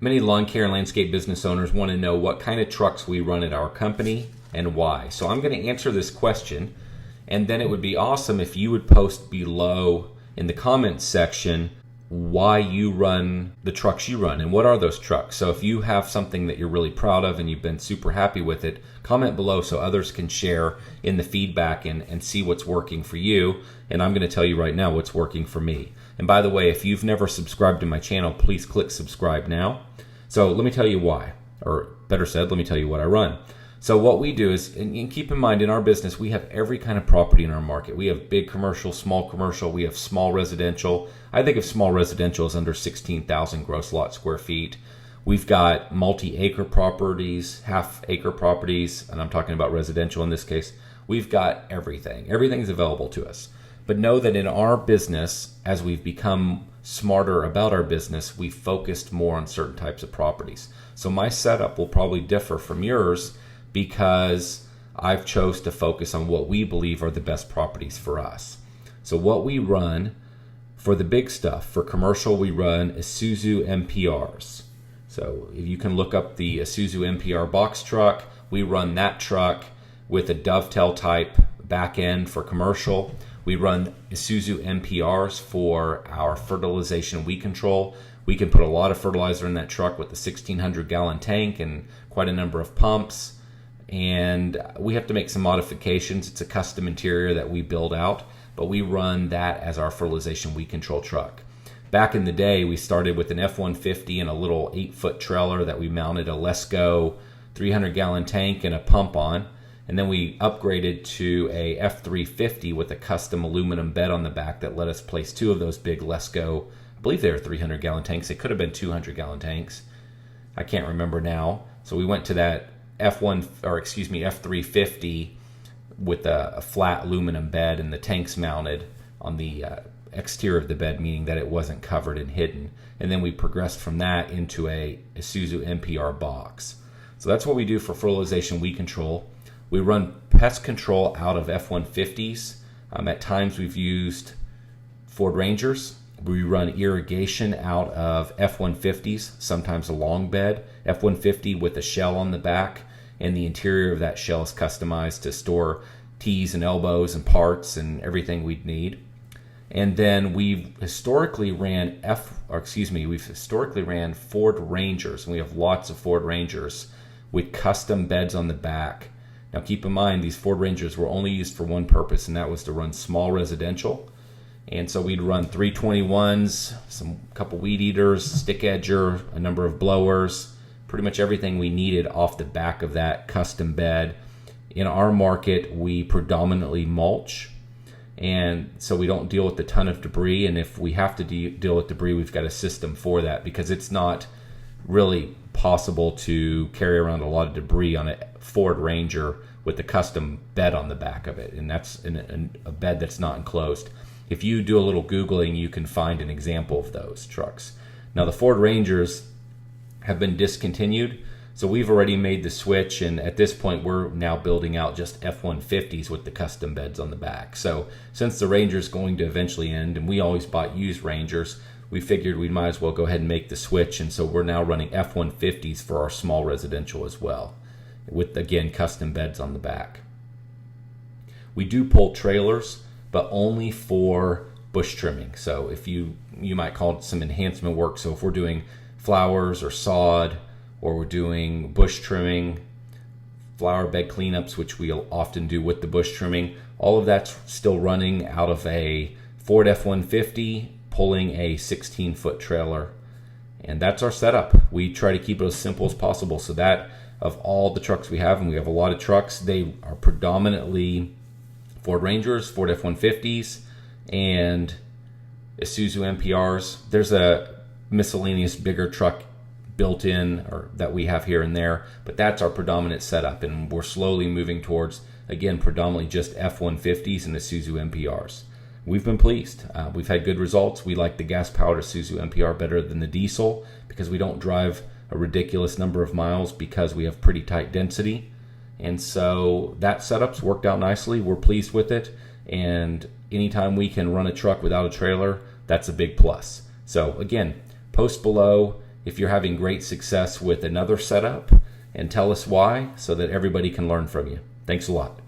Many lawn care and landscape business owners want to know what kind of trucks we run at our company and why. So I'm going to answer this question, and then it would be awesome if you would post below in the comments section why you run the trucks you run and what are those trucks. So if you have something that you're really proud of and you've been super happy with it, comment below so others can share in the feedback and see what's working for you. And I'm going to tell you right now what's working for me. And by the way, if you've never subscribed to my channel, please click subscribe now. So let me tell you why, or better said, let me tell you what I run. So what we do is, and keep in mind in our business, we have every kind of property in our market. We have big commercial, small commercial, we have small residential. I think of small residential as under 16,000 gross lot square feet. We've got multi-acre properties, half-acre properties, and I'm talking about residential in this case. We've got everything. Everything's available to us. But know that in our business, as we've become smarter about our business, we focused more on certain types of properties. So my setup will probably differ from yours because I've chose to focus on what we believe are the best properties for us. So what we run for the big stuff, for commercial, we run Isuzu MPRs. So if you can look up the Isuzu MPR box truck, we run that truck with a dovetail type back end for commercial. We run Isuzu MPRs for our fertilization weed control. We can put a lot of fertilizer in that truck with a 1,600 gallon tank and quite a number of pumps. And we have to make some modifications. It's a custom interior that we build out, but we run that as our fertilization weed control truck. Back in the day, we started with an F-150 and a little 8-foot trailer that we mounted a Lesco 300 gallon tank and a pump on. And then we upgraded to a F-350 with a custom aluminum bed on the back that let us place 2 of those big Lesco, I believe they were 300 gallon tanks. They could have been 200 gallon tanks. I can't remember now. So we went to that F-350 with a flat aluminum bed and the tanks mounted on the exterior of the bed, meaning that it wasn't covered and hidden. And then we progressed from that into a Isuzu MPR box. So that's what we do for fertilization weed control. We run pest control out of F-150s. At times we've used Ford Rangers. We run irrigation out of F-150s, sometimes a long bed, F-150 with a shell on the back, and the interior of that shell is customized to store T's and elbows and parts and everything we'd need. And then we've historically ran Ford Rangers, and we have lots of Ford Rangers with custom beds on the back. Now keep in mind, these Ford Rangers were only used for one purpose, and that was to run small residential. And so we'd run 321s, couple weed eaters, stick edger, a number of blowers, pretty much everything we needed off the back of that custom bed. In our market, we predominantly mulch, and so we don't deal with a ton of debris. And if we have to deal with debris, we've got a system for that, because it's not really possible to carry around a lot of debris on a Ford Ranger with a custom bed on the back of it, and that's a bed that's not enclosed. If you do a little Googling, you can find an example of those trucks. Now the Ford Rangers have been discontinued, so we've already made the switch, and at this point we're now building out just F-150s with the custom beds on the back. So since the Ranger's going to eventually end, and we always bought used Rangers, we figured we might as well go ahead and make the switch, and so we're now running F-150s for our small residential as well, with, again, custom beds on the back. We do pull trailers, but only for bush trimming. So if you might call it some enhancement work. So if we're doing flowers or sod, or we're doing bush trimming, flower bed cleanups, which we'll often do with the bush trimming, all of that's still running out of a Ford F-150 pulling a 16-foot trailer. And that's our setup. We try to keep it as simple as possible, so that of all the trucks we have, and we have a lot of trucks, they are predominantly Ford Rangers, Ford F-150s, and Isuzu MPRs. There's a miscellaneous bigger truck built in, or that we have here and there, but that's our predominant setup, and we're slowly moving towards, again, predominantly just F-150s and Isuzu MPRs. We've been pleased. We've had good results. We like the gas-powered Isuzu MPR better than the diesel because we don't drive a ridiculous number of miles because we have pretty tight density. And so that setup's worked out nicely. We're pleased with it. And anytime we can run a truck without a trailer, that's a big plus. So again, post below if you're having great success with another setup, and tell us why so that everybody can learn from you. Thanks a lot.